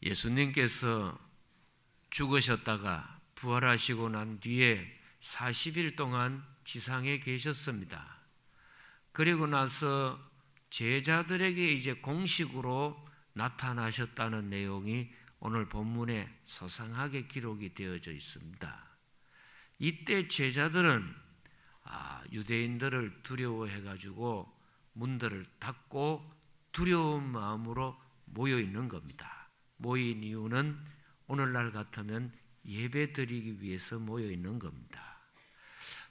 예수님께서 죽으셨다가 부활하시고 난 뒤에 40일 동안 지상에 계셨습니다. 그리고 나서 제자들에게 이제 공식으로 나타나셨다는 내용이 오늘 본문에 소상하게 기록이 되어져 있습니다. 이때 제자들은 유대인들을 두려워해가지고 문들을 닫고 두려운 마음으로 모여 있는 겁니다. 모인 이유는 오늘날 같으면 예배 드리기 위해서 모여 있는 겁니다.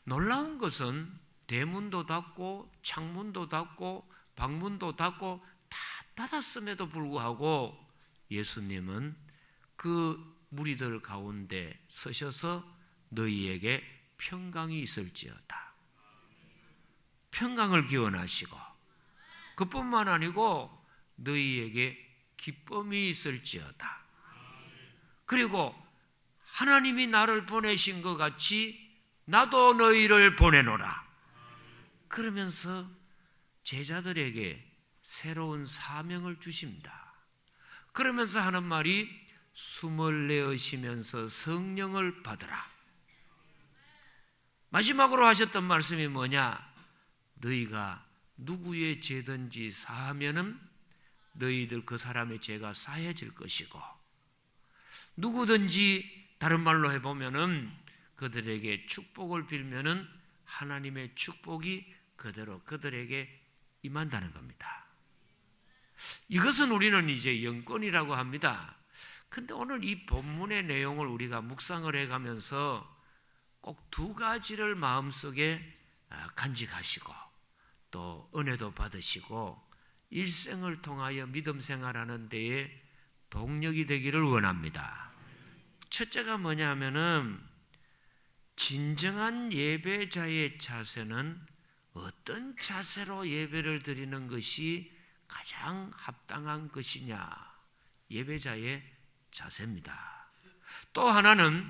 놀라운 것은 대문도 닫고 창문도 닫고 방문도 닫고 다 닫았음에도 불구하고 예수님은 그 무리들 가운데 서셔서 너희에게 평강이 있을지어다. 평강을 기원하시고 그뿐만 아니고 너희에게 기쁨이 있을지어다. 그리고 하나님이 나를 보내신 것 같이 나도 너희를 보내노라. 그러면서 제자들에게 새로운 사명을 주십니다. 그러면서 하는 말이 숨을 내쉬면서 성령을 받으라. 마지막으로 하셨던 말씀이 뭐냐? 너희가 누구의 죄든지 사하면은 너희들 그 사람의 죄가 사해질 것이고, 누구든지 다른 말로 해보면은 그들에게 축복을 빌면은 하나님의 축복이 그대로 그들에게 임한다는 겁니다. 이것은 우리는 이제 영권이라고 합니다. 근데 오늘 이 본문의 내용을 우리가 묵상을 해가면서 꼭 두 가지를 마음속에 간직하시고 또 은혜도 받으시고 일생을 통하여 믿음 생활하는 데에 동력이 되기를 원합니다. 첫째가 뭐냐 하면은 진정한 예배자의 자세는 어떤 자세로 예배를 드리는 것이 가장 합당한 것이냐? 예배자의 자세입니다. 또 하나는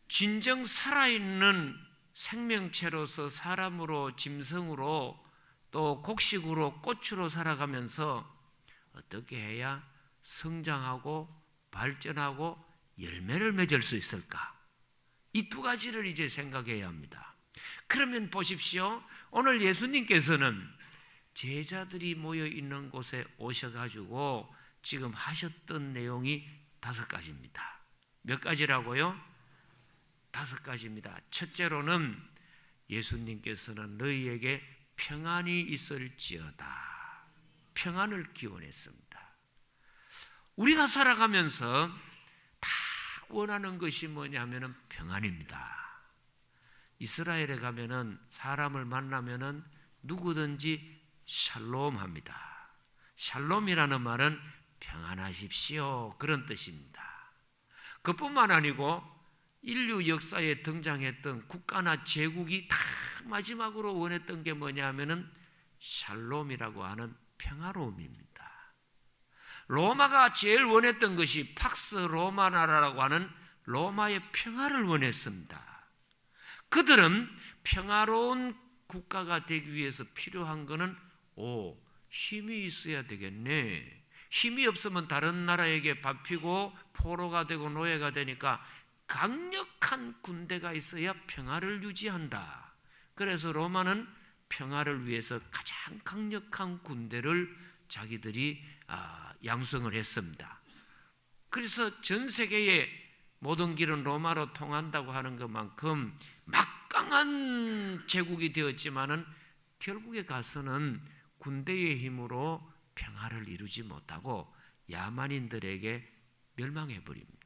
진정 살아있는 생명체로서 사람으로 짐승으로 또 곡식으로 꽃으로 살아가면서 어떻게 해야 성장하고 발전하고 열매를 맺을 수 있을까? 이 두 가지를 이제 생각해야 합니다. 그러면 보십시오. 오늘 예수님께서는 제자들이 모여 있는 곳에 오셔가지고 지금 하셨던 내용이 5가지입니다. 몇 가지라고요? 5가지입니다. 첫째로는 예수님께서는 너희에게 평안이 있을지어다. 평안을 기원했습니다. 우리가 살아가면서 다 원하는 것이 뭐냐면은 평안입니다. 이스라엘에 가면은 사람을 만나면은 누구든지 샬롬 합니다. 샬롬이라는 말은 평안하십시오 그런 뜻입니다. 그뿐만 아니고 인류 역사에 등장했던 국가나 제국이 다 마지막으로 원했던 게 뭐냐 하면은 샬롬이라고 하는 평화로움입니다. 로마가 제일 원했던 것이 팍스 로마나라라고 하는 로마의 평화를 원했습니다. 그들은 평화로운 국가가 되기 위해서 필요한 것은 힘이 있어야 되겠네. 힘이 없으면 다른 나라에게 밟히고 포로가 되고 노예가 되니까 강력한 군대가 있어야 평화를 유지한다. 그래서 로마는 평화를 위해서 가장 강력한 군대를 자기들이 양성을 했습니다. 그래서 전 세계의 모든 길은 로마로 통한다고 하는 것만큼 막강한 제국이 되었지만은 결국에 가서는 군대의 힘으로 평화를 이루지 못하고 야만인들에게 멸망해 버립니다.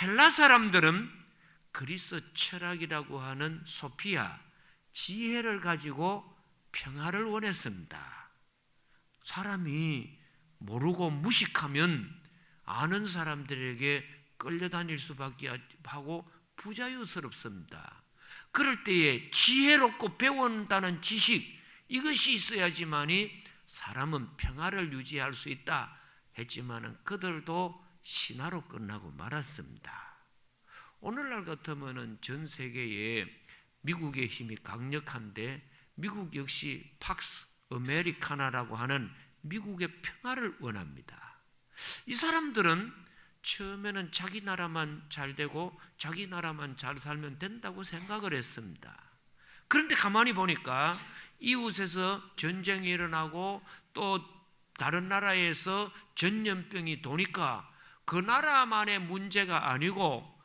헬라 사람들은 그리스 철학이라고 하는 소피아, 지혜를 가지고 평화를 원했습니다. 사람이 모르고 무식하면 아는 사람들에게 끌려다닐 수밖에 하고 부자유스럽습니다. 그럴 때에 지혜롭고 배운다는 지식, 이것이 있어야지만이 사람은 평화를 유지할 수 있다 했지만은 그들도 신화로 끝나고 말았습니다. 오늘날 같으면은 전 세계에 미국의 힘이 강력한데 미국 역시 팍스 아메리카나라고 하는 미국의 평화를 원합니다. 이 사람들은 처음에는 자기 나라만 잘 되고 자기 나라만 잘 살면 된다고 생각을 했습니다. 그런데 가만히 보니까 이웃에서 전쟁이 일어나고 또 다른 나라에서 전염병이 도니까 그 나라만의 문제가 아니고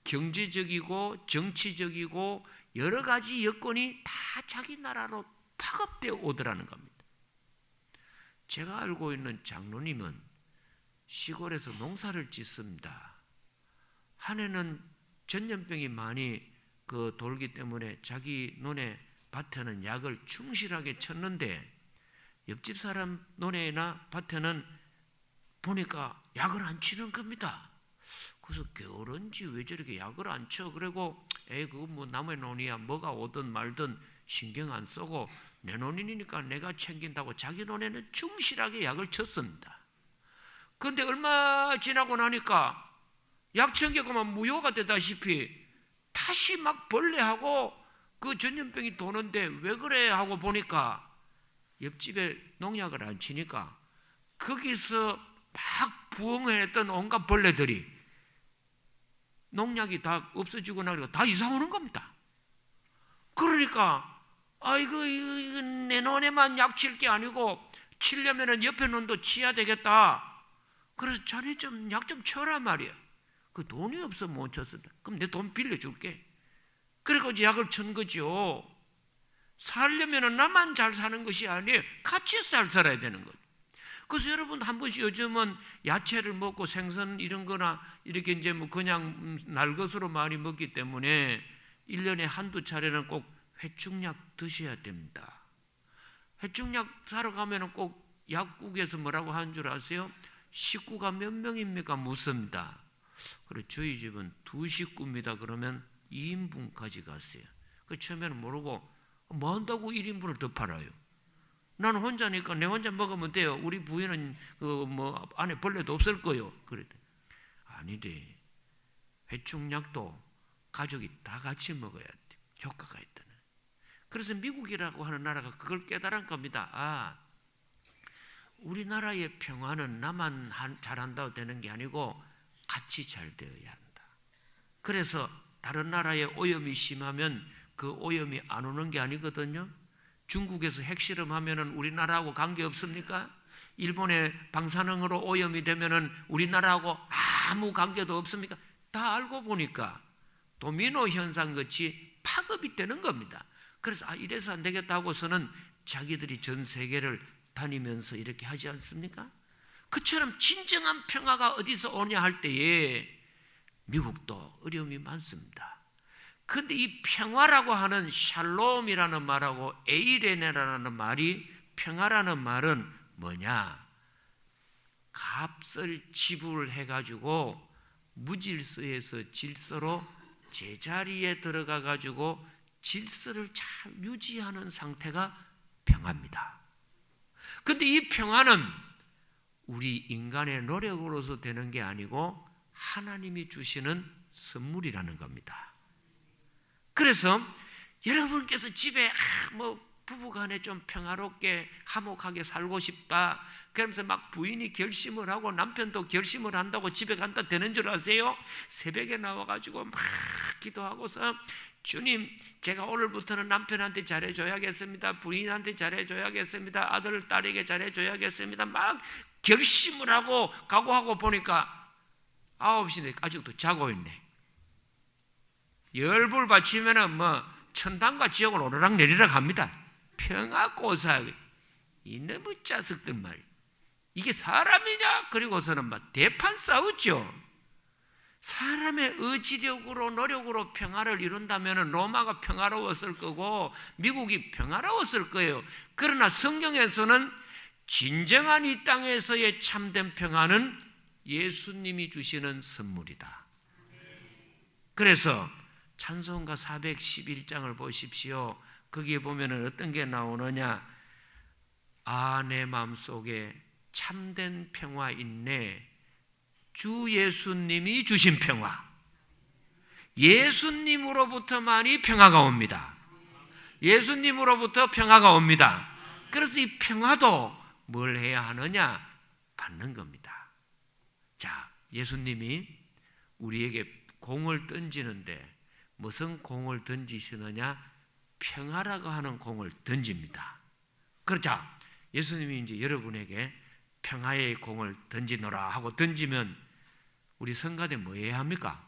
경제적이고 정치적이고 여러 가지 여건이 다 자기 나라로 파급되어 오더라는 겁니다. 제가 알고 있는 장로님은 시골에서 농사를 짓습니다. 한 해는 전염병이 많이 돌기 때문에 자기 논에 밭에는 약을 충실하게 쳤는데 옆집 사람 논에나 밭에는 보니까 약을 안 치는 겁니다. 그래서 게으른지 왜 저렇게 약을 안 쳐? 그리고 그거 뭐 남의 논이야 뭐가 오든 말든 신경 안 쓰고 내 논이니까 내가 챙긴다고 자기 논에는 충실하게 약을 쳤습니다. 그런데 얼마 지나고 나니까 약 챙겨가면 무효가 되다시피 다시 막 벌레하고 그 전염병이 도는데 왜 그래 하고 보니까 옆집에 농약을 안 치니까 거기서 막 부흥했던 온갖 벌레들이 농약이 다 없어지고 나니까 다 이사 오는 겁니다. 그러니까 이거 내 논에만 약 칠 게 아니고 치려면은 옆에 논도 치야 되겠다. 그래서 자네 좀 약 좀 쳐라 말이야. 그 돈이 없어 못 쳤습니다. 그럼 내 돈 빌려줄게. 그리고 이제 약을 친 거죠. 살려면은 나만 잘 사는 것이 아니에요. 같이 잘 살아야 되는 거죠. 그래서 여러분 한 번씩 요즘은 야채를 먹고 생선 이런 거나 이렇게 이제 뭐 그냥 날 것으로 많이 먹기 때문에 1년에 한두 차례는 꼭 회충약 드셔야 됩니다. 회충약 사러 가면은 꼭 약국에서 뭐라고 하는 줄 아세요? 식구가 몇 명입니까? 묻습니다. 그래 저희 집은 2식구입니다. 그러면 2인분까지 갔어요. 그 처음에는 모르고 뭐 한다고 1인분을 더 팔아요. 나는 혼자니까 내 혼자 먹으면 돼요. 우리 부인은 뭐 안에 벌레도 없을 거요. 그랬더니 아니래. 회충약도 가족이 다 같이 먹어야 돼. 효과가 있다는. 그래서 미국이라고 하는 나라가 그걸 깨달은 겁니다. 우리나라의 평화는 나만 잘한다고 되는 게 아니고 같이 잘 되어야 한다. 그래서 다른 나라에 오염이 심하면 그 오염이 안 오는 게 아니거든요. 중국에서 핵실험하면은 우리나라하고 관계 없습니까? 일본의 방사능으로 오염이 되면은 우리나라하고 아무 관계도 없습니까? 다 알고 보니까 도미노 현상 같이 파급이 되는 겁니다. 그래서 이래서 안 되겠다 하고서는 자기들이 전 세계를 다니면서 이렇게 하지 않습니까? 그처럼 진정한 평화가 어디서 오냐 할 때에 미국도 어려움이 많습니다. 그런데 이 평화라고 하는 샬롬이라는 말하고 에이레네라는 말이 평화라는 말은 뭐냐? 값을 지불해가지고 무질서에서 질서로 제자리에 들어가가지고 질서를 잘 유지하는 상태가 평화입니다. 그런데 이 평화는 우리 인간의 노력으로서 되는 게 아니고 하나님이 주시는 선물이라는 겁니다. 그래서 여러분께서 집에 부부간에 좀 평화롭게 화목하게 살고 싶다. 그러면서 막 부인이 결심을 하고 남편도 결심을 한다고 집에 간다 되는 줄 아세요? 새벽에 나와가지고 막 기도하고서 주님, 제가 오늘부터는 남편한테 잘해줘야겠습니다. 부인한테 잘해줘야겠습니다. 아들, 딸에게 잘해줘야겠습니다. 막 결심을 하고 각오하고 보니까 9시인데 아직도 자고 있네. 열불 받치면은 뭐 천당과 지옥을 오르락 내리락 합니다. 평화고사 이놈의 자식들 말 이게 사람이냐? 그리고서는 막 대판 싸우죠. 사람의 의지력으로 노력으로 평화를 이룬다면 로마가 평화로웠을 거고 미국이 평화로웠을 거예요. 그러나 성경에서는 진정한 이 땅에서의 참된 평화는 예수님이 주시는 선물이다. 그래서 찬송가 411장을 보십시오. 거기에 보면 어떤 게 나오느냐? 내 마음속에 참된 평화 있네. 주 예수님이 주신 평화. 예수님으로부터만이 평화가 옵니다. 예수님으로부터 평화가 옵니다. 그래서 이 평화도 뭘 해야 하느냐? 받는 겁니다. 자, 예수님이 우리에게 공을 던지는데 무슨 공을 던지시느냐? 평화라고 하는 공을 던집니다. 그렇죠? 예수님이 이제 여러분에게 평화의 공을 던지노라 하고 던지면 우리 성가대 뭐 해야 합니까?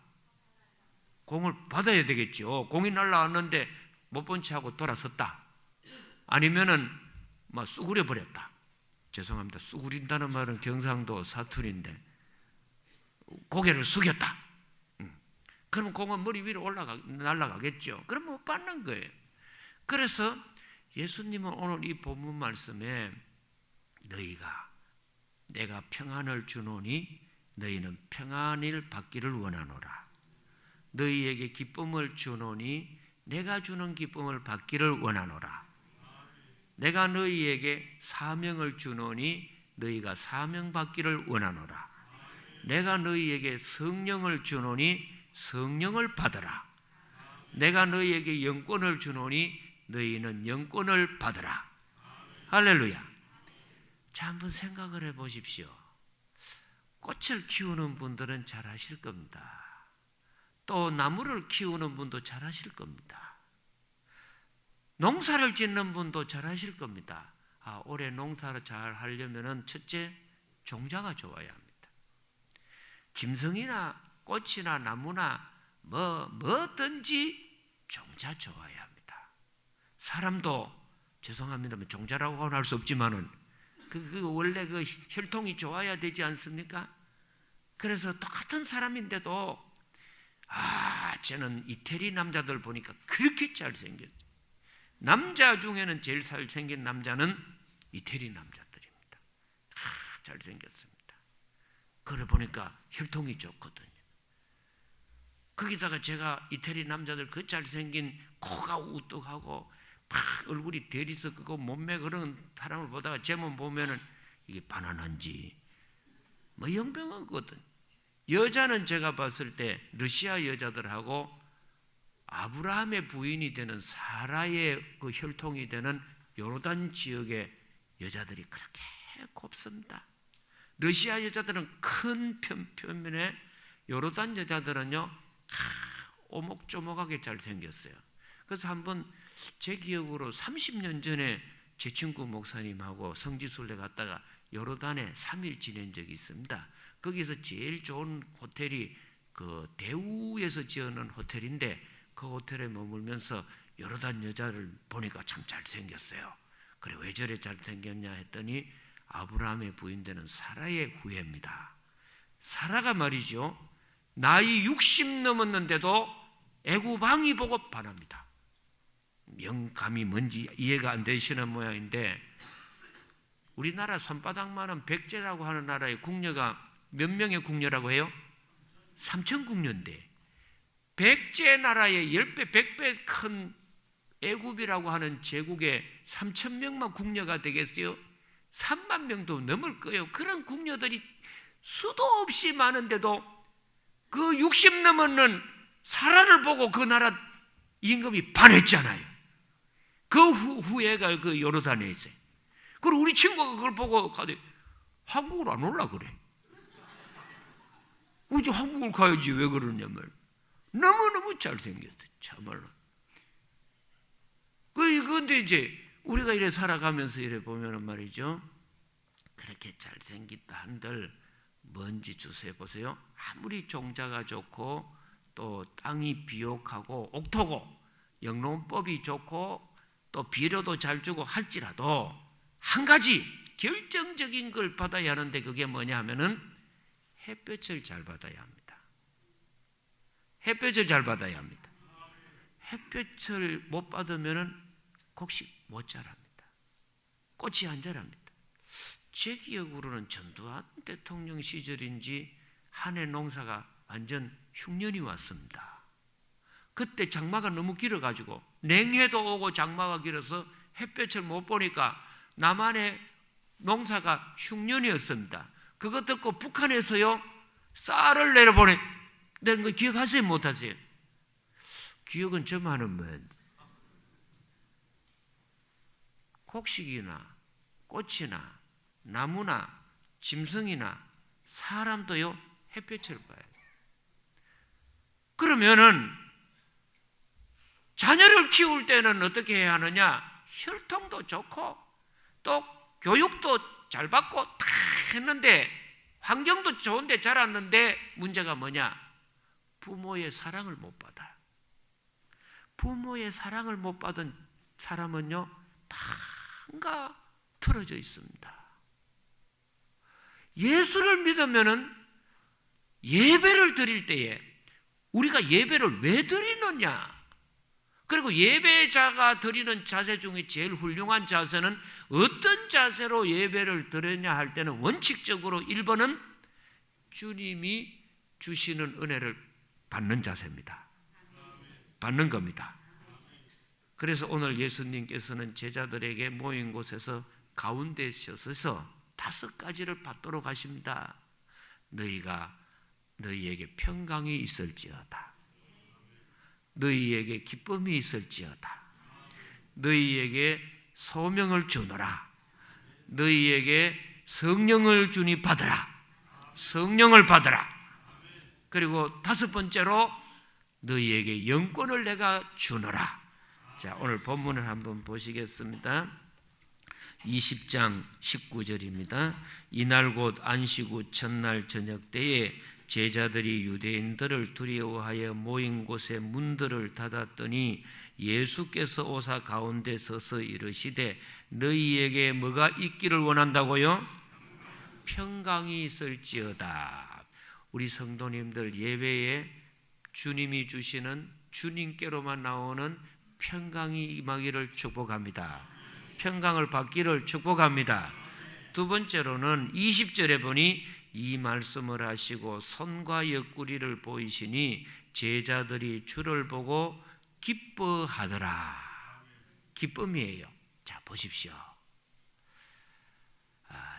공을 받아야 되겠죠. 공이 날라왔는데 못 본 채 하고 돌아섰다. 아니면은 막 쑥으려 버렸다. 죄송합니다. 쑥으린다는 말은 경상도 사투리인데 고개를 숙였다. 그러면 공은 머리 위로 날아가겠죠. 그럼 못 받는 거예요. 그래서 예수님은 오늘 이 본문 말씀에 너희가 내가 평안을 주노니 너희는 평안을 받기를 원하노라. 너희에게 기쁨을 주노니 내가 주는 기쁨을 받기를 원하노라. 내가 너희에게 사명을 주노니 너희가 사명 받기를 원하노라. 내가 너희에게 성령을 주노니 성령을 받으라. 내가 너희에게 영권을 주노니 너희는 영권을 받으라. 할렐루야. 자, 한번 생각을 해 보십시오. 꽃을 키우는 분들은 잘 아실 겁니다. 또 나무를 키우는 분도 잘 아실 겁니다. 농사를 짓는 분도 잘 아실 겁니다. 올해 농사를 잘 하려면 첫째, 종자가 좋아야 합니다. 짐승이나 꽃이나 나무나 뭐든지 종자 좋아야 합니다. 사람도 죄송합니다만 종자라고는 할 수 없지만은 원래 그 혈통이 좋아야 되지 않습니까? 그래서 똑같은 사람인데도 저는 이태리 남자들 보니까 그렇게 잘생겼어요. 남자 중에는 제일 잘생긴 남자는 이태리 남자들입니다. 잘생겼습니다. 그래 보니까 혈통이 좋거든요. 거기다가 제가 이태리 남자들 그 잘생긴 코가 우뚝하고 막 얼굴이 대리석하고 몸매 그런 사람을 보다가 제 몸 보면은 이게 바나나인지 뭐 영병하거든. 여자는 제가 봤을 때 러시아 여자들하고 아브라함의 부인이 되는 사라의 그 혈통이 되는 요르단 지역의 여자들이 그렇게 곱습니다. 러시아 여자들은 큰 표면에, 요르단 여자들은요 오목조목하게 잘 생겼어요. 그래서 한번 제 기억으로 30년 전에 제 친구 목사님하고 성지순례 갔다가 요르단에 3일 지낸 적이 있습니다. 거기서 제일 좋은 호텔이 그 대우에서 지어놓은 호텔인데 그 호텔에 머물면서 요르단 여자를 보니까 참 잘생겼어요. 그래 왜 저래 잘생겼냐 했더니 아브라함의 부인 되는 사라의 후예입니다. 사라가 말이죠, 나이 60 넘었는데도 애굽 왕이 보고 반합니다. 영감이 뭔지 이해가 안 되시는 모양인데, 우리나라 손바닥만한 백제라고 하는 나라의 궁녀가 몇 명의 궁녀라고 해요? 3,000궁녀인데 백제 나라의 10배, 100배 큰 애굽이라고 하는 제국에 3,000명만 궁녀가 되겠어요? 3만 명도 넘을 거예요. 그런 궁녀들이 수도 없이 많은데도 그 60 넘었는 사라를 보고 그 나라 임금이 반했잖아요. 그 후예가 그 요르단에 있어요. 그리고 우리 친구가 그걸 보고 가더니 한국을 안 올라 그래. 어째 한국을 가야지 왜 그러냐면 너무너무 잘생겼어. 참말로. 그런데 이제 우리가 이래 살아가면서 이래 보면은 말이죠, 그렇게 잘생겼다 한들 뭔지 주세요 보세요. 아무리 종자가 좋고 또 땅이 비옥하고 옥토고 영농법이 좋고 또 비료도 잘 주고 할지라도 한 가지 결정적인 걸 받아야 하는데 그게 뭐냐 하면은 햇볕을 잘 받아야 합니다. 햇볕을 잘 받아야 합니다. 햇볕을 못 받으면은 곡식 못 자랍니다. 꽃이 안 자랍니다. 제 기억으로는 전두환 대통령 시절인지 한 해 농사가 완전 흉년이 왔습니다. 그때 장마가 너무 길어가지고 냉해도 오고 장마가 길어서 햇볕을 못 보니까 남한의 농사가 흉년이었습니다. 그것 듣고 북한에서요 쌀을 내려보내. 내는 거 기억하세요 못하세요? 기억은 저만은 뭐 곡식이나 꽃이나 나무나 짐승이나 사람도요 햇볕을 봐요. 그러면은 자녀를 키울 때는 어떻게 해야 하느냐? 혈통도 좋고 또 교육도 잘 받고 다 했는데 환경도 좋은데 자랐는데 문제가 뭐냐? 부모의 사랑을 못 받아. 부모의 사랑을 못 받은 사람은요 뭔가 틀어져 있습니다. 예수를 믿으면은 예배를 드릴 때에 우리가 예배를 왜 드리느냐? 그리고 예배자가 드리는 자세 중에 제일 훌륭한 자세는 어떤 자세로 예배를 드리냐 할 때는 원칙적으로 1번은 주님이 주시는 은혜를 받는 자세입니다. 받는 겁니다. 그래서 오늘 예수님께서는 제자들에게 모인 곳에서 가운데 서서 5가지를 받도록 하십니다. 너희에게 평강이 있을지어다. 너희에게 기쁨이 있을지어다. 너희에게 소명을 주노라. 너희에게 성령을 주니 받으라. 성령을 받으라. 그리고 5번째로 너희에게 영권을 내가 주노라. 자, 오늘 본문을 한번 보시겠습니다. 20장 19절입니다. 이날 곧 안식 후 첫날 저녁 때에 제자들이 유대인들을 두려워하여 모인 곳에 문들을 닫았더니 예수께서 오사 가운데 서서 이르시되 너희에게 뭐가 있기를 원한다고요? 평강이 있을지어다. 우리 성도님들 예배에 주님이 주시는 주님께로만 나오는 평강이 임하기를 축복합니다. 평강을 받기를 축복합니다. 2번째로는 20절에 보니 이 말씀을 하시고 손과 옆구리를 보이시니 제자들이 주를 보고 기뻐하더라. 기쁨이에요. 자, 보십시오.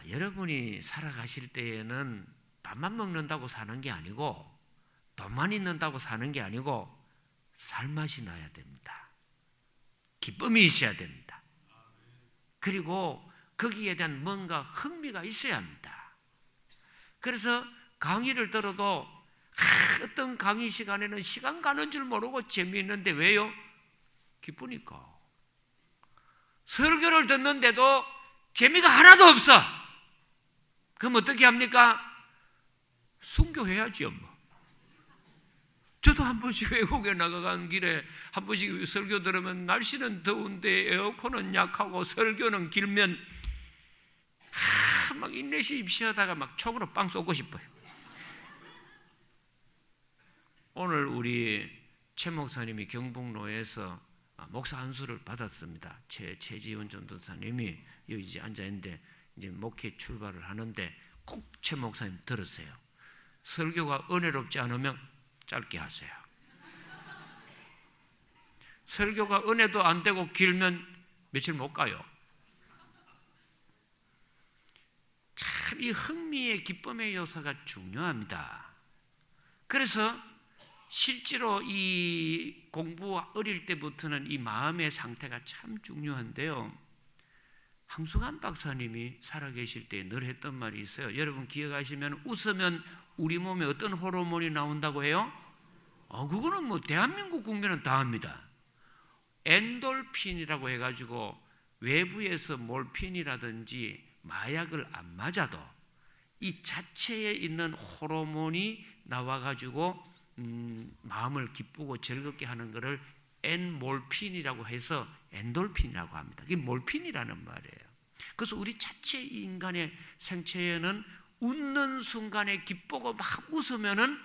여러분이 살아가실 때에는 밥만 먹는다고 사는 게 아니고 돈만 있는다고 사는 게 아니고 살맛이 나야 됩니다. 기쁨이 있어야 됩니다. 그리고 거기에 대한 뭔가 흥미가 있어야 합니다. 그래서 강의를 들어도 어떤 강의 시간에는 시간 가는 줄 모르고 재미있는데 왜요? 기쁘니까. 설교를 듣는데도 재미가 하나도 없어. 그럼 어떻게 합니까? 순교해야지요. 뭐. 저도 한 번씩 외국에 나가간 길에 한 번씩 설교 들으면 날씨는 더운데 에어컨은 약하고 설교는 길면 막 인내심 입시하다가 막 총으로 빵 쏘고 싶어요. 오늘 우리 최 목사님이 경북로에서 목사 안수를 받았습니다. 최지훈 전도사님이 여기 이제 앉아 있는데 이제 목회 출발을 하는데 꼭 최 목사님 들으세요. 설교가 은혜롭지 않으면 짧게 하세요. 설교가 은혜도 안 되고 길면 며칠 못 가요. 참 이 흥미의 기쁨의 요소가 중요합니다. 그래서 실제로 이 공부 어릴 때부터는 이 마음의 상태가 참 중요한데요. 황수관 박사님이 살아계실 때 늘 했던 말이 있어요. 여러분 기억하시면 웃으면 우리 몸에 어떤 호르몬이 나온다고 해요? 그거는 뭐 대한민국 국민은 다 합니다. 엔돌핀이라고 해가지고 외부에서 몰핀이라든지 마약을 안 맞아도 이 자체에 있는 호르몬이 나와가지고 마음을 기쁘고 즐겁게 하는 것을 엔몰핀이라고 해서 엔돌핀이라고 합니다. 이게 몰핀이라는 말이에요. 그래서 우리 자체 인간의 생체에는 웃는 순간에 기쁘고 막 웃으면은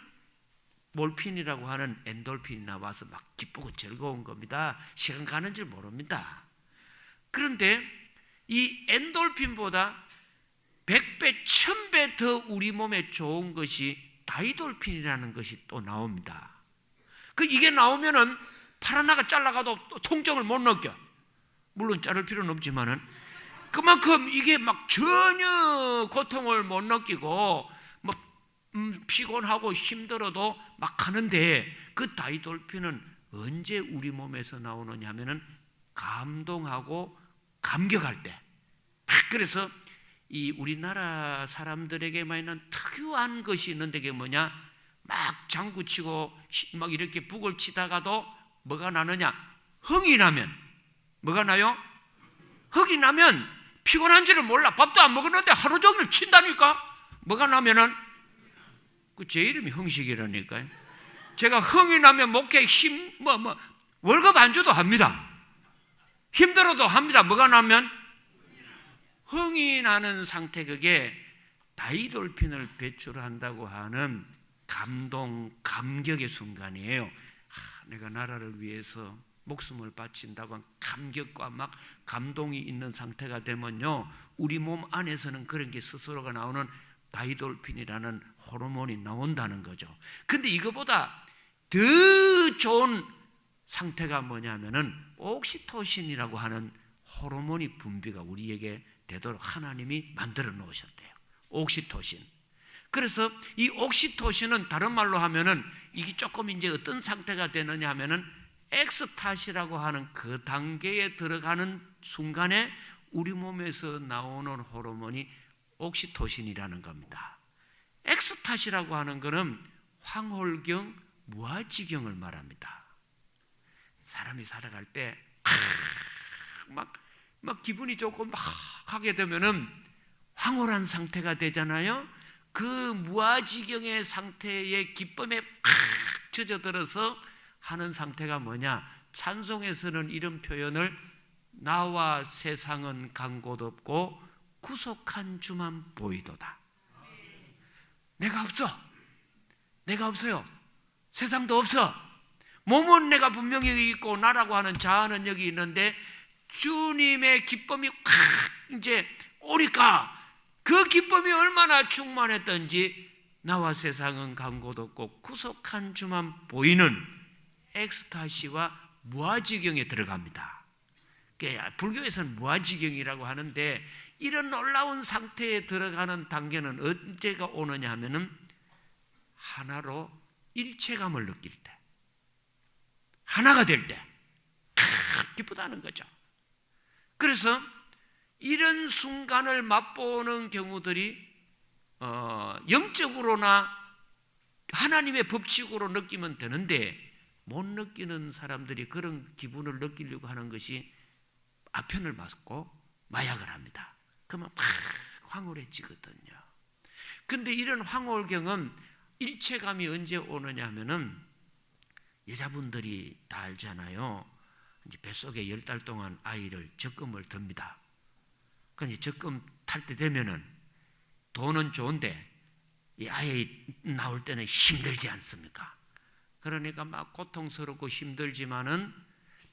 몰핀이라고 하는 엔돌핀이 나와서 막 기쁘고 즐거운 겁니다. 시간 가는 줄 모릅니다. 그런데 이 엔돌핀보다 100배, 1000배 더 우리 몸에 좋은 것이 다이돌핀이라는 것이 또 나옵니다. 이게 나오면은 팔 하나가 잘라가도 통증을 못 느껴. 물론 자를 필요는 없지만은 그만큼 이게 막 전혀 고통을 못 느끼고 피곤하고 힘들어도 막 하는데 그 다이돌핀은 언제 우리 몸에서 나오느냐 하면은 감동하고 감격할 때. 그래서 이 우리나라 사람들에게만 있는 특유한 것이 있는데 그게 뭐냐? 막 장구치고 막 이렇게 북을 치다가도 뭐가 나느냐? 흥이 나면 뭐가 나요? 흥이 나면 피곤한지를 몰라. 밥도 안 먹었는데 하루 종일 친다니까. 뭐가 나면은 제 이름이 흥식이라니까요. 제가 흥이 나면 목에 월급 안 줘도 합니다. 힘들어도 합니다. 뭐가 나면? 흥이 나는 상태, 그게 다이돌핀을 배출한다고 하는 감격의 순간이에요. 내가 나라를 위해서 목숨을 바친다고 한 감격과 막 감동이 있는 상태가 되면요, 우리 몸 안에서는 그런 게 스스로가 나오는 다이돌핀이라는 호르몬이 나온다는 거죠. 근데 이거보다 더 좋은 상태가 뭐냐면은 옥시토신이라고 하는 호르몬이 분비가 우리에게 되도록 하나님이 만들어 놓으셨대요. 옥시토신. 그래서 이 옥시토신은 다른 말로 하면은 이게 조금 이제 어떤 상태가 되느냐 하면은 엑스타시라고 하는 그 단계에 들어가는 순간에 우리 몸에서 나오는 호르몬이 옥시토신이라는 겁니다. 엑스타시라고 하는 것은 황홀경, 무아지경을 말합니다. 사람이 살아갈 때 막 기분이 좋고 막 하게 되면은 황홀한 상태가 되잖아요. 그 무아지경의 상태의 기쁨에 젖어들어서 하는 상태가 뭐냐? 찬송에서는 이런 표현을 나와 세상은 간 곳 없고 구속한 주만 보이도다. 내가 없어요. 세상도 없어. 몸은 내가 분명히 있고 나라고 하는 자아는 여기 있는데 주님의 기쁨이 이제 오니까 그 기쁨이 얼마나 충만했던지 나와 세상은 간 곳 없고 구속한 주만 보이는 엑스타시와 무아지경에 들어갑니다. 불교에서는 무아지경이라고 하는데 이런 놀라운 상태에 들어가는 단계는 언제가 오느냐 하면은 하나로 일체감을 느낄 때, 하나가 될 때 기쁘다는 거죠. 그래서 이런 순간을 맛보는 경우들이 영적으로나 하나님의 법칙으로 느끼면 되는데 못 느끼는 사람들이 그런 기분을 느끼려고 하는 것이 아편을 맞고 마약을 합니다. 그러면 막 황홀해지거든요. 근데 이런 황홀경은 일체감이 언제 오느냐 하면은 여자분들이 다 알잖아요. 이제 뱃속에 10달 동안 아이를 적금을 듭니다. 그러니까 적금 탈 때 되면은 돈은 좋은데 이 아이 나올 때는 힘들지 않습니까? 그러니까 막 고통스럽고 힘들지만은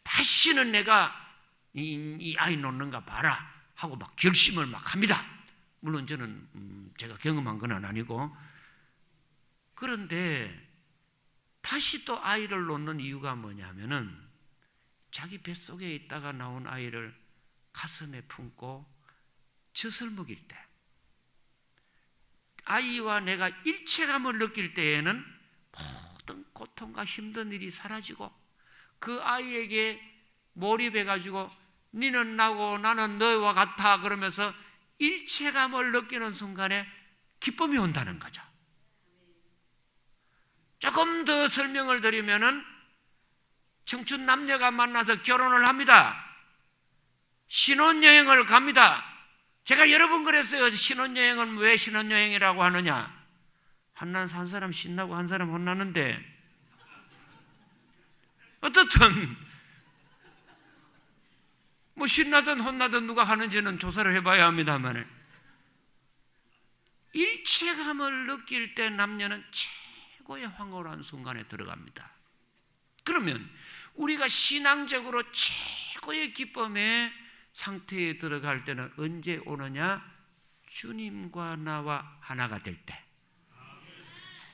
다시는 내가 이 아이 놓는가 봐라 하고 막 결심을 막 합니다. 물론 저는 제가 경험한 건 아니고. 그런데 다시 또 아이를 놓는 이유가 뭐냐면은 자기 뱃속에 있다가 나온 아이를 가슴에 품고 젖을 먹일 때 아이와 내가 일체감을 느낄 때에는 모든 고통과 힘든 일이 사라지고 그 아이에게 몰입해가지고 니는 나고 나는 너와 같아 그러면서 일체감을 느끼는 순간에 기쁨이 온다는 거죠. 조금 더 설명을 드리면은 청춘 남녀가 만나서 결혼을 합니다. 신혼여행을 갑니다. 제가 여러 번 그랬어요. 신혼여행은 왜 신혼여행이라고 하느냐? 한 사람 신나고 한 사람 혼나는데 어떻든 뭐 신나든 혼나든 누가 하는지는 조사를 해봐야 합니다만 일체감을 느낄 때 남녀는 최고의 황홀한 순간에 들어갑니다. 그러면 우리가 신앙적으로 최고의 기쁨의 상태에 들어갈 때는 언제 오느냐? 주님과 나와 하나가 될 때.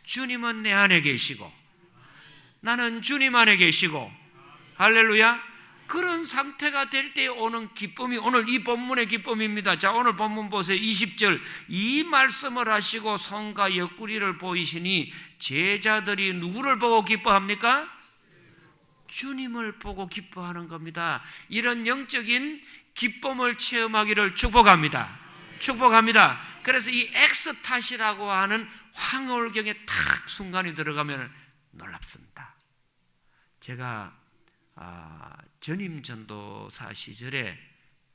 주님은 내 안에 계시고 나는 주님 안에 계시고 할렐루야. 그런 상태가 될 때 오는 기쁨이 오늘 이 본문의 기쁨입니다. 자, 오늘 본문 보세요. 20절 이 말씀을 하시고 손과 옆구리를 보이시니 제자들이 누구를 보고 기뻐합니까? 주님을 보고 기뻐하는 겁니다. 이런 영적인 기쁨을 체험하기를 축복합니다. 축복합니다. 그래서 이 엑스타시라고 하는 황홀경에 탁 순간이 들어가면 놀랍습니다. 제가 전임 전도사 시절에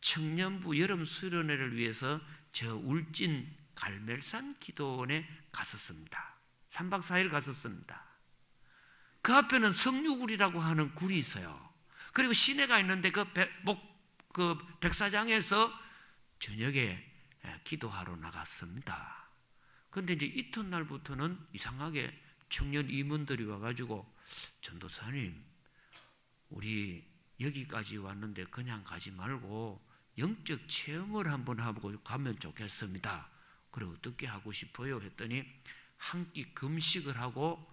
청년부 여름 수련회를 위해서 저 울진 갈멜산 기도원에 갔었습니다. 3박 4일 갔었습니다. 그 앞에는 성류굴이라고 하는 굴이 있어요. 그리고 시내가 있는데 그 백사장에서 저녁에 기도하러 나갔습니다. 그런데 이제 이튿날부터는 이상하게 청년 임원들이 와가지고 전도사님, 우리 여기까지 왔는데 그냥 가지 말고 영적 체험을 한번 하고 가면 좋겠습니다. 그래 어떻게 하고 싶어요? 했더니 한 끼 금식을 하고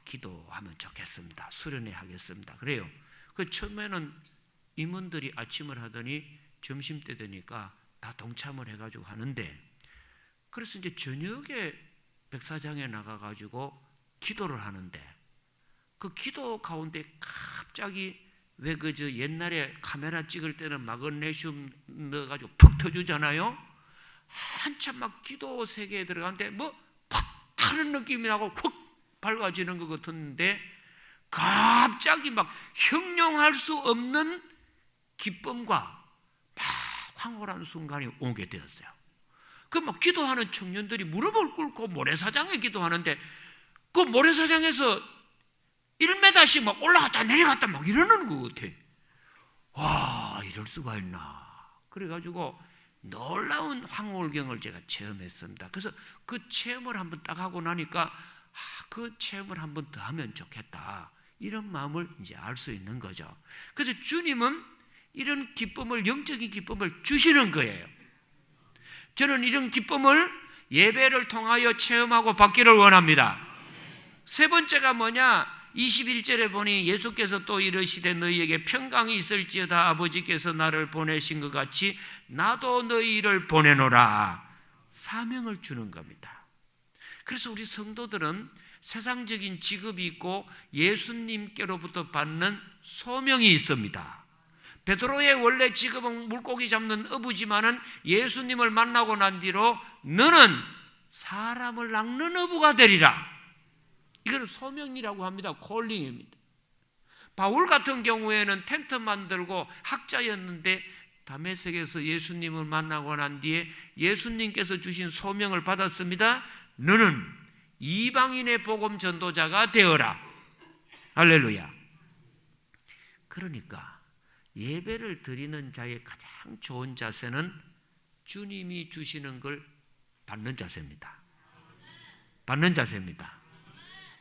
기도하면 좋겠습니다. 수련회 하겠습니다. 그래요. 그 처음에는 임원들이 아침을 하더니 점심때 되니까 다 동참을 해가지고 하는데, 그래서 이제 저녁에 백사장에 나가가지고 기도를 하는데 그 기도 가운데 갑자기 왜 저 옛날에 카메라 찍을 때는 마그네슘 넣어가지고 푹 터주잖아요. 한참 막 기도 세계에 들어가는데 뭐 팍 타는 느낌이 나고 훅 밝아지는 것 같았는데 갑자기 막 형용할 수 없는 기쁨과 막 황홀한 순간이 오게 되었어요. 그 막 기도하는 청년들이 무릎을 꿇고 모래사장에 기도하는데 그 모래사장에서 1m씩 막 올라갔다 내려갔다 막 이러는 것 같아. 와, 이럴 수가 있나. 그래가지고 놀라운 황홀경을 제가 체험했습니다. 그래서 그 체험을 한번 딱 하고 나니까 그 체험을 한번 더 하면 좋겠다, 이런 마음을 이제 알 수 있는 거죠. 그래서 주님은 이런 기쁨을, 영적인 기쁨을 주시는 거예요. 저는 이런 기쁨을 예배를 통하여 체험하고 받기를 원합니다. 세 번째가 뭐냐? 21절에 보니 예수께서 또 이르시되 너희에게 평강이 있을지어다. 아버지께서 나를 보내신 것 같이 나도 너희를 보내노라. 사명을 주는 겁니다. 그래서 우리 성도들은 세상적인 직업이 있고 예수님께로부터 받는 소명이 있습니다. 베드로의 원래 직업은 물고기 잡는 어부지만은 예수님을 만나고 난 뒤로 너는 사람을 낚는 어부가 되리라. 이건 소명이라고 합니다. 콜링입니다. 바울 같은 경우에는 텐트 만들고 학자였는데 다메섹에서 예수님을 만나고 난 뒤에 예수님께서 주신 소명을 받았습니다. 너는 이방인의 복음 전도자가 되어라. 할렐루야. 그러니까 예배를 드리는 자의 가장 좋은 자세는 주님이 주시는 걸 받는 자세입니다. 받는 자세입니다.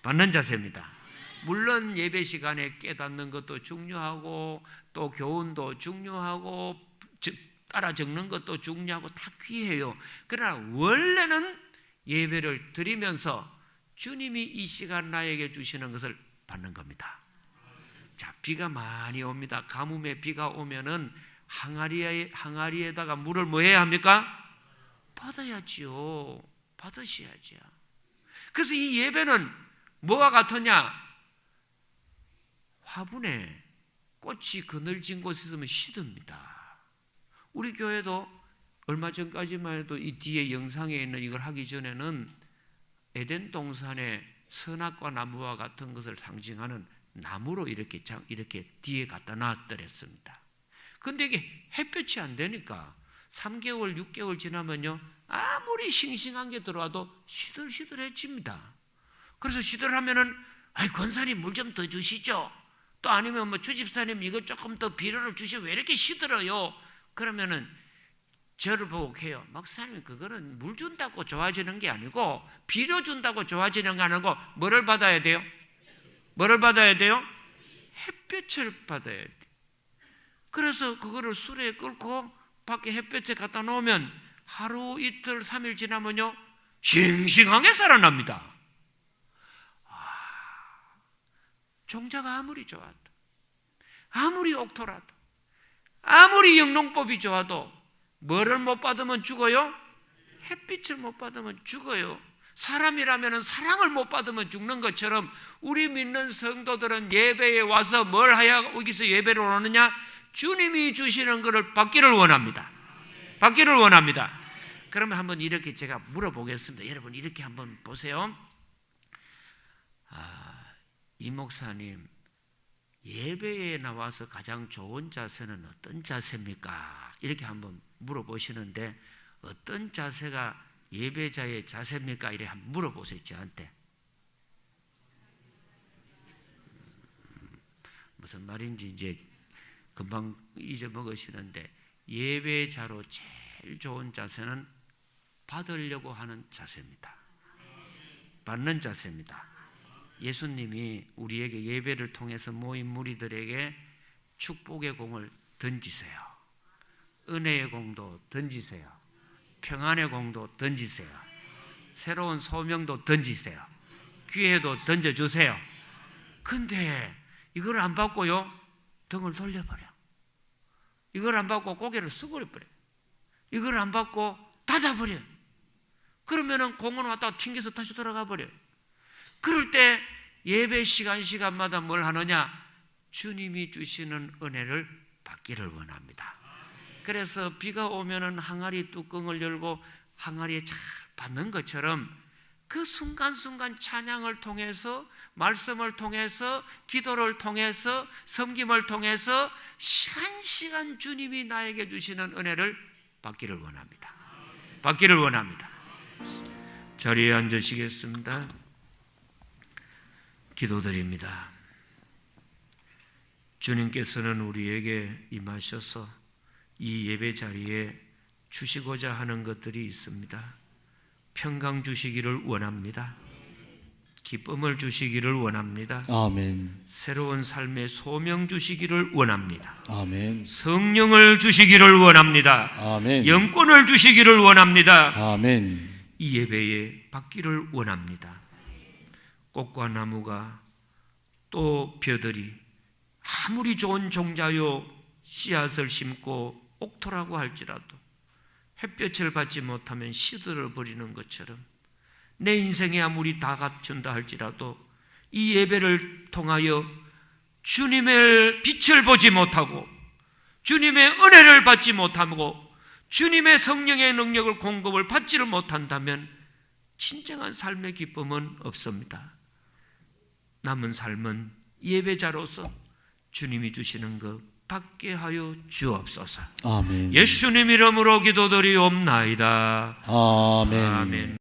받는 자세입니다. 물론 예배 시간에 깨닫는 것도 중요하고 또 교훈도 중요하고 따라 적는 것도 중요하고 다 귀해요. 그러나 원래는 예배를 드리면서 주님이 이 시간 나에게 주시는 것을 받는 겁니다. 자, 비가 많이 옵니다. 가뭄에 비가 오면은 항아리에다가 물을 뭐 해야 합니까? 받아야지요. 받으셔야죠. 그래서 이 예배는 뭐와 같으냐? 화분에 꽃이 그늘진 곳에 있으면 시듭니다. 우리 교회도 얼마 전까지만 해도 이 뒤에 영상에 있는 이걸 하기 전에는 에덴 동산에 선악과 나무와 같은 것을 상징하는 나무로 이렇게 뒤에 갖다 놨더랬습니다. 근데 이게 햇볕이 안 되니까 3개월, 6개월 지나면요, 아무리 싱싱한 게 들어와도 시들시들해집니다. 그래서 시들하면은, 권사님 물 좀 더 주시죠. 또 아니면 주집사님 이거 조금 더 비료를 주시면 왜 이렇게 시들어요? 그러면은 저를 보고 해요. 목사님, 그거는 물 준다고 좋아지는 게 아니고 비료 준다고 좋아지는 게 아니고 뭐를 받아야 돼요? 뭐를 받아야 돼요? 햇볕을 받아야 돼요. 그래서 그거를 수레에 끌고 밖에 햇볕에 갖다 놓으면 하루, 이틀, 3일 지나면요, 싱싱하게 살아납니다. 종자가 아무리 좋아도, 아무리 옥토라도, 아무리 영농법이 좋아도 뭐를 못 받으면 죽어요? 햇빛을 못 받으면 죽어요. 사람이라면 사랑을 못 받으면 죽는 것처럼 우리 믿는 성도들은 예배에 와서 뭘 하여 여기서 예배를 오느냐? 주님이 주시는 것을 받기를 원합니다. 받기를 원합니다. 그러면 한번 이렇게 제가 물어보겠습니다. 여러분 이렇게 한번 보세요. 이 목사님, 예배에 나와서 가장 좋은 자세는 어떤 자세입니까? 이렇게 한번 물어보시는데 어떤 자세가 예배자의 자세입니까? 이렇게 한번 물어보세요. 저한테. 무슨 말인지 이제 금방 잊어먹으시는데, 예배자로 제일 좋은 자세는 받으려고 하는 자세입니다. 받는 자세입니다. 예수님이 우리에게 예배를 통해서 모인 무리들에게 축복의 공을 던지세요. 은혜의 공도 던지세요. 평안의 공도 던지세요. 새로운 소명도 던지세요. 기회도 던져주세요. 근데 이걸 안 받고요, 등을 돌려버려. 이걸 안 받고 고개를 숙여버려. 이걸 안 받고 닫아버려. 그러면은 공은 왔다가 튕겨서 다시 돌아가 버려요. 그럴 때 예배 시간마다 뭘 하느냐? 주님이 주시는 은혜를 받기를 원합니다. 그래서 비가 오면은 항아리 뚜껑을 열고 항아리에 잘 받는 것처럼 그 순간순간 찬양을 통해서, 말씀을 통해서, 기도를 통해서, 섬김을 통해서 시간 주님이 나에게 주시는 은혜를 받기를 원합니다. 받기를 원합니다. 자리에 앉으시겠습니다. 기도드립니다. 주님께서는 우리에게 임하셔서 이 예배 자리에 주시고자 하는 것들이 있습니다. 평강 주시기를 원합니다. 기쁨을 주시기를 원합니다. 아멘. 새로운 삶의 소명 주시기를 원합니다. 아멘. 성령을 주시기를 원합니다. 아멘. 영권을 주시기를 원합니다. 아멘. 이 예배에 받기를 원합니다. 꽃과 나무가 또 벼들이 아무리 좋은 종자요 씨앗을 심고 옥토라고 할지라도 햇볕을 받지 못하면 시들어 버리는 것처럼 내 인생에 아무리 다 갖춘다 할지라도 이 예배를 통하여 주님의 빛을 보지 못하고 주님의 은혜를 받지 못하고 주님의 성령의 능력을 공급을 받지를 못한다면 진정한 삶의 기쁨은 없습니다. 남은 삶은 예배자로서 주님이 주시는 것 받게 하여 주옵소서. 아멘. 예수님 이름으로 기도드리옵나이다. 아멘. 아멘.